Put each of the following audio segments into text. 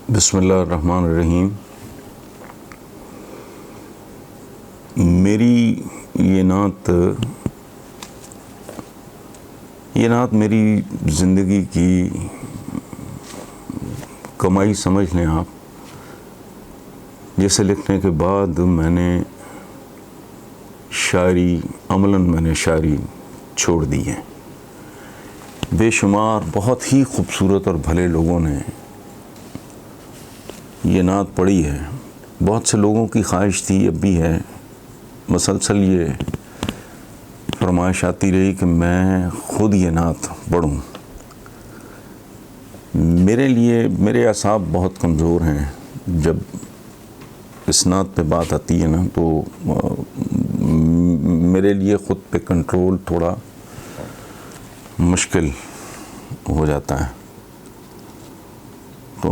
بسم اللہ الرحمن الرحیم۔ میری یہ نعت میری زندگی کی کمائی سمجھ لیں آپ، جسے لکھنے کے بعد میں نے شاعری چھوڑ دی ہے۔ بے شمار بہت ہی خوبصورت اور بھلے لوگوں نے یہ نعت پڑھی ہے۔ بہت سے لوگوں کی خواہش تھی، اب بھی ہے، مسلسل یہ فرمائش آتی رہی کہ میں خود یہ نعت پڑھوں۔ میرے اعصاب بہت کمزور ہیں، جب اس نعت پہ بات آتی ہے نا تو میرے لیے خود پہ کنٹرول تھوڑا مشکل ہو جاتا ہے۔ تو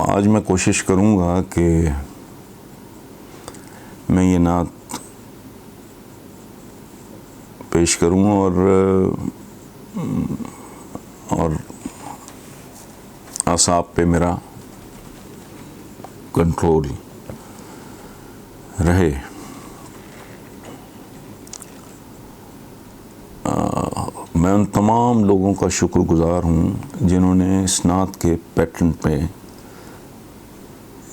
آج میں کوشش کروں گا کہ میں یہ نعت پیش کروں اور اعصاب پہ میرا کنٹرول رہے۔ میں ان تمام لوگوں کا شکر گزار ہوں جنہوں نے اس نعت کے پیٹرن پہ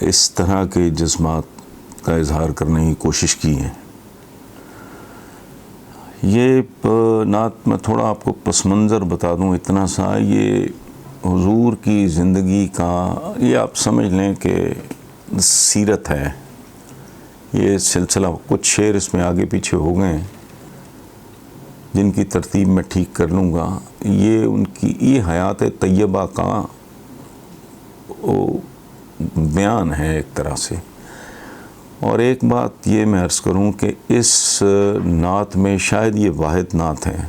اس طرح کے جذبات کا اظہار کرنے کی کوشش کی ہے۔ یہ نعت میں تھوڑا آپ کو پس منظر بتا دوں اتنا سا، یہ حضور کی زندگی کا، یہ آپ سمجھ لیں کہ سیرت ہے۔ یہ سلسلہ، کچھ شعر اس میں آگے پیچھے ہو گئے ہیں جن کی ترتیب میں ٹھیک کر لوں گا۔ یہ حیات طیبہ کا بیان ہے ایک طرح سے۔ اور ایک بات یہ میں عرض کروں کہ اس نعت میں شاید یہ واحد نعت ہے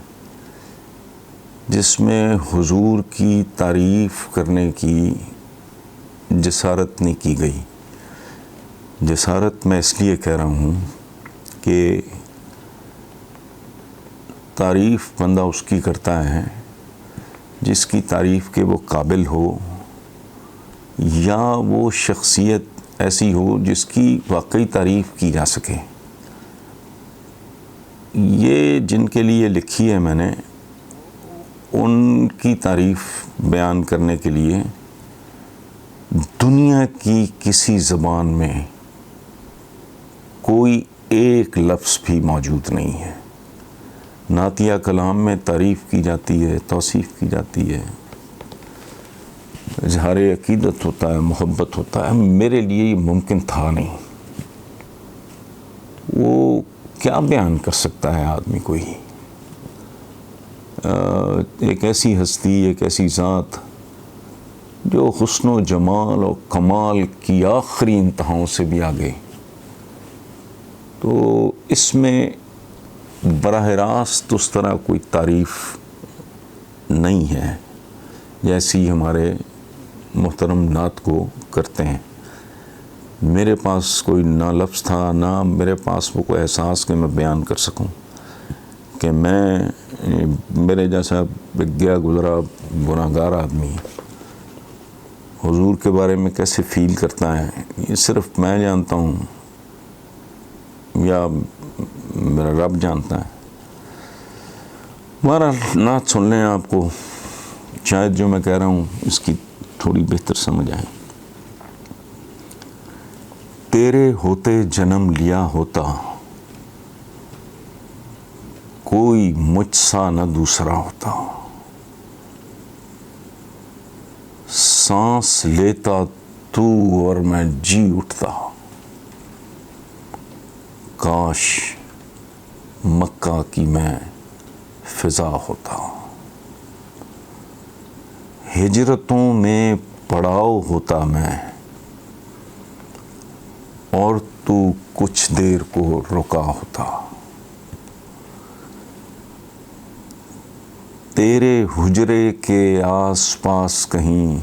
جس میں حضور کی تعریف کرنے کی جسارت نہیں کی گئی۔ جسارت میں اس لیے کہہ رہا ہوں کہ تعریف بندہ اس کی کرتا ہے جس کی تعریف کے وہ قابل ہو، یا وہ شخصیت ایسی ہو جس کی واقعی تعریف کی جا سکے۔ یہ جن کے لیے لکھی ہے میں نے، ان کی تعریف بیان کرنے کے لیے دنیا کی کسی زبان میں کوئی ایک لفظ بھی موجود نہیں ہے۔ نعتیہ کلام میں تعریف کی جاتی ہے، توصیف کی جاتی ہے، اظہار عقیدت ہوتا ہے، محبت ہوتا ہے۔ میرے لیے یہ ممکن تھا نہیں۔ وہ کیا بیان کر سکتا ہے آدمی کوئی؟ ایک ایسی ہستی، ایک ایسی ذات جو حسن و جمال اور کمال کی آخری انتہاؤں سے بھی آگے، تو اس میں براہ راست اس طرح کوئی تعریف نہیں ہے جیسی ہمارے محترم نعت کو کرتے ہیں۔ میرے پاس کوئی نہ لفظ تھا، نہ میرے پاس وہ کوئی احساس کہ میں بیان کر سکوں کہ میرے جیسا گیا گزرا گناہگار آدمی حضور کے بارے میں کیسے فیل کرتا ہے، یہ صرف میں جانتا ہوں یا میرا رب جانتا ہے۔ ہمارا نعت سن لیں، آپ کو شاید جو میں کہہ رہا ہوں اس کی تھوڑی بہتر سمجھ آئے۔ تیرے ہوتے جنم لیا ہوتا، کوئی مجھ سا نہ دوسرا ہوتا، سانس لیتا تو اور میں جی اٹھتا، کاش مکہ کی میں فضا ہوتا، ہجرتوں میں پڑاؤ ہوتا میں، اور تو کچھ دیر کو رکا ہوتا، تیرے حجرے کے آس پاس کہیں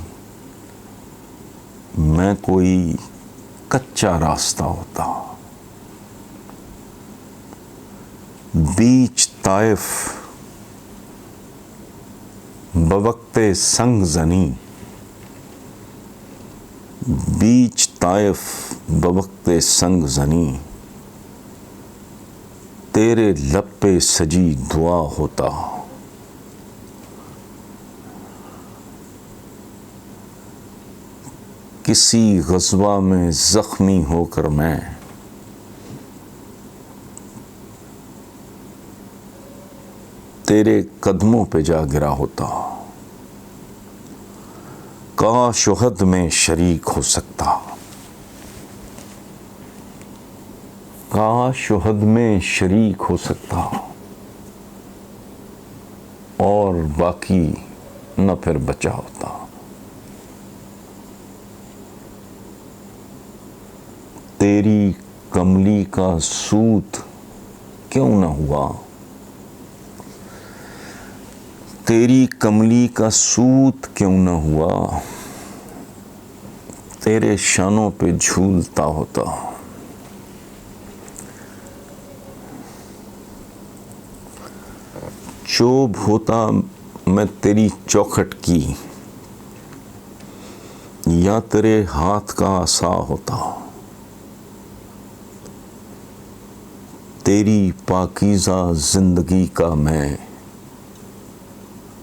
میں کوئی کچا راستہ ہوتا، بیچ طائف بوقت سنگ زنی، بیچ طائف بوقت سنگ زنی، تیرے لب پہ سجی دعا ہوتا، کسی غزوہ میں زخمی ہو کر میں تیرے قدموں پہ جا گرا ہوتا، کاش احد میں شریک ہو سکتا، کاش احد میں شریک ہو سکتا، اور باقی نہ پھر بچا ہوتا۔ تیری کملی کا سوت کیوں نہ ہوا، تیری کملی کا سوت کیوں نہ ہوا، تیرے شانوں پہ جھولتا ہوتا۔ چوب ہوتا میں تیری چوکھٹ کی، یا تیرے ہاتھ کا عصا ہوتا، تیری پاکیزہ زندگی کا میں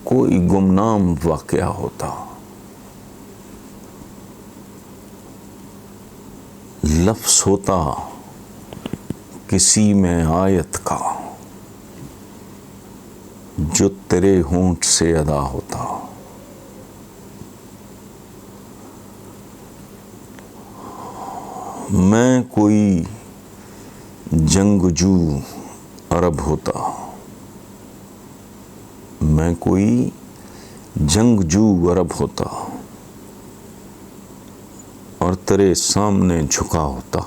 کوئی گمنام واقعہ ہوتا، لفظ ہوتا کسی میں آیت کا جو تیرے ہونٹ سے ادا ہوتا۔ میں کوئی جنگجو عرب ہوتا، میں کوئی جنگجو عرب ہوتا، اور تیرے سامنے جھکا ہوتا۔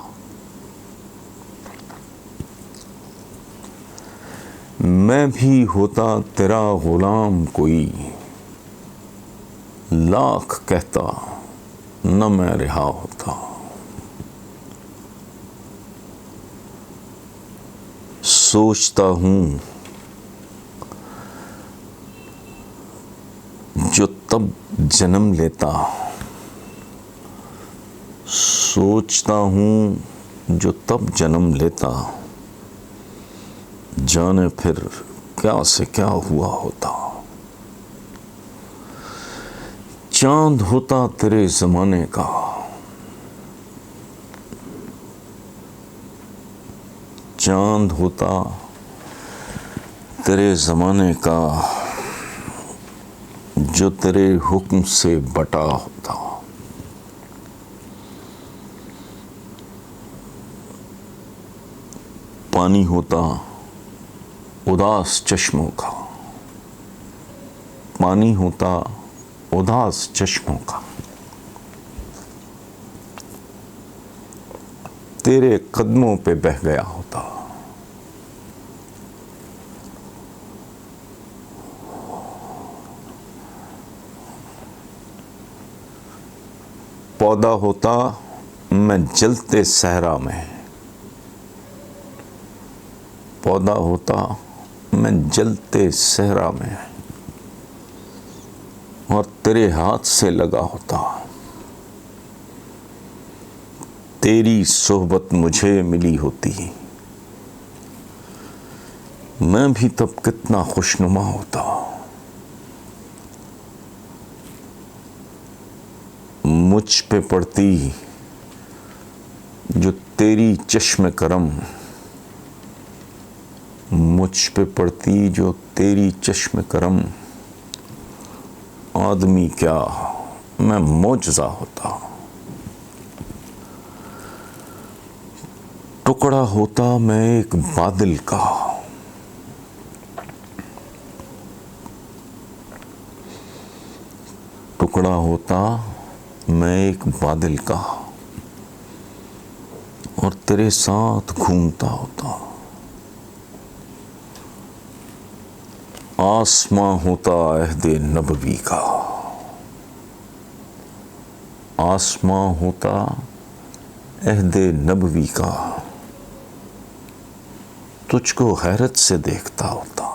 میں بھی ہوتا تیرا غلام کوئی، لاکھ کہتا نہ میں رہا ہوتا۔ سوچتا ہوں جو تب جنم لیتا، سوچتا ہوں جو تب جنم لیتا، جانے پھر کیا سے کیا ہوا ہوتا۔ چاند ہوتا تیرے زمانے کا، چاند ہوتا تیرے زمانے کا، جو تیرے حکم سے بٹا ہوتا۔ پانی ہوتا اداس چشموں کا، پانی ہوتا اداس چشموں کا، تیرے قدموں پہ بہہ گیا ہوتا۔ پودا ہوتا میں جلتے صحرا میں، پودا ہوتا میں جلتے صحرا میں، اور تیرے ہاتھ سے لگا ہوتا۔ تیری صحبت مجھے ملی ہوتی، میں بھی تب کتنا خوشنما ہوتا۔ مجھ پہ پڑتی جو تیری چشم کرم، مجھ پہ پڑتی جو تیری چشم کرم، آدمی کیا میں معجزہ ہوتا۔ ٹکڑا ہوتا میں ایک بادل کا، ٹکڑا ہوتا میں ایک بادل کا، اور تیرے ساتھ گھومتا ہوتا۔ آسماں ہوتا عہد نبوی کا، آسماں ہوتا عہد نبوی کا، تجھ کو حیرت سے دیکھتا ہوتا۔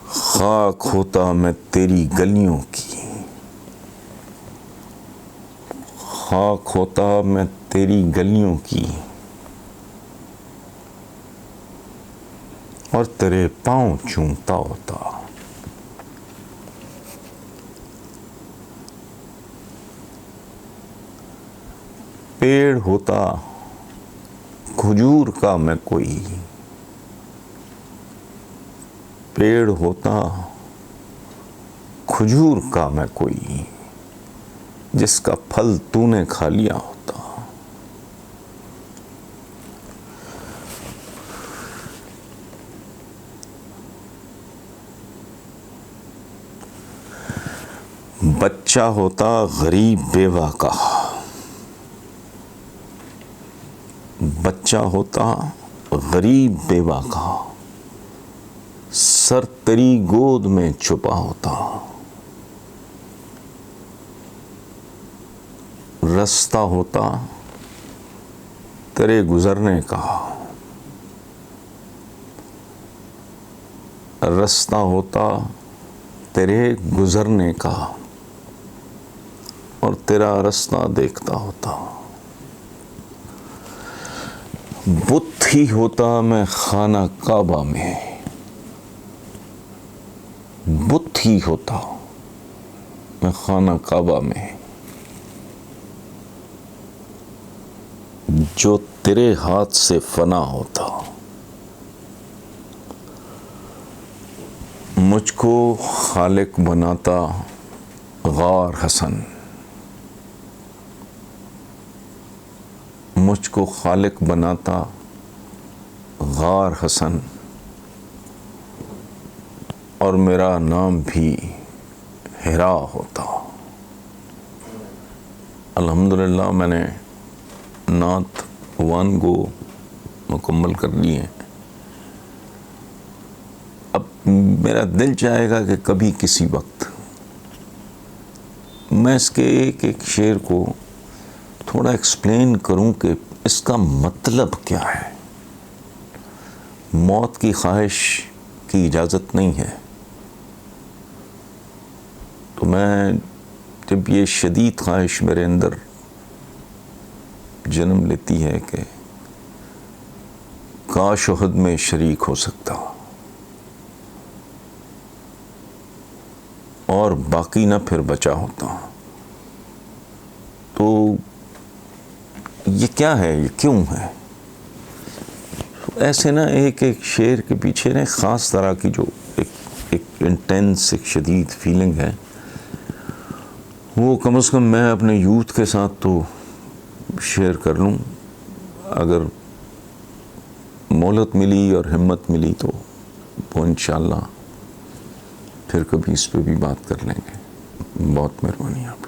خاک ہوتا میں تیری گلیوں کی، خاک ہوتا میں تیری گلیوں کی اور تیرے پاؤں چومتا ہوتا. پیڑ ہوتا کھجور کا میں کوئی، پیڑ ہوتا کھجور کا میں کوئی، جس کا پھل تو نے کھا لیا ہوتا. بچہ ہوتا غریب بیوہ کا، بچہ ہوتا غریب بیوہ کا، سر تیری گود میں چھپا ہوتا. رستہ ہوتا تیرے گزرنے کا، رستہ ہوتا تیرے گزرنے کا، اور تیرا رستہ دیکھتا ہوتا. بت ہی ہوتا میں خانہ کعبہ میں، بت ہی ہوتا میں خانہ کعبہ میں، جو تیرے ہاتھ سے فنا ہوتا. مجھ کو خالق بناتا غار حسن، مجھ کو خالق بناتا غار حسن، اور میرا نام بھی حرا ہوتا. الحمدللہ میں نے نعت 1 کو مکمل کر لی ہے. اب میرا دل چاہے گا کہ کبھی کسی وقت میں اس کے ایک ایک شعر کو تھوڑا ایکسپلین کروں کہ اس کا مطلب کیا ہے. موت کی خواہش کی اجازت نہیں ہے، تو میں جب یہ شدید خواہش میرے اندر جنم لیتی ہے کہ کاش احد میں شریک ہو سکتا اور باقی نہ پھر بچا ہوتا. تو یہ کیا ہے، یہ کیوں ہے؟ ایسے نا ایک ایک شعر کے پیچھے نا خاص طرح کی جو ایک انٹینس، ایک شدید فیلنگ ہے، وہ کم از کم میں اپنے یوتھ کے ساتھ تو شیئر کر لوں. اگر مہلت ملی اور ہمت ملی تو وہ انشاءاللہ پھر کبھی اس پہ بھی بات کر لیں گے. بہت مہربانی آپ.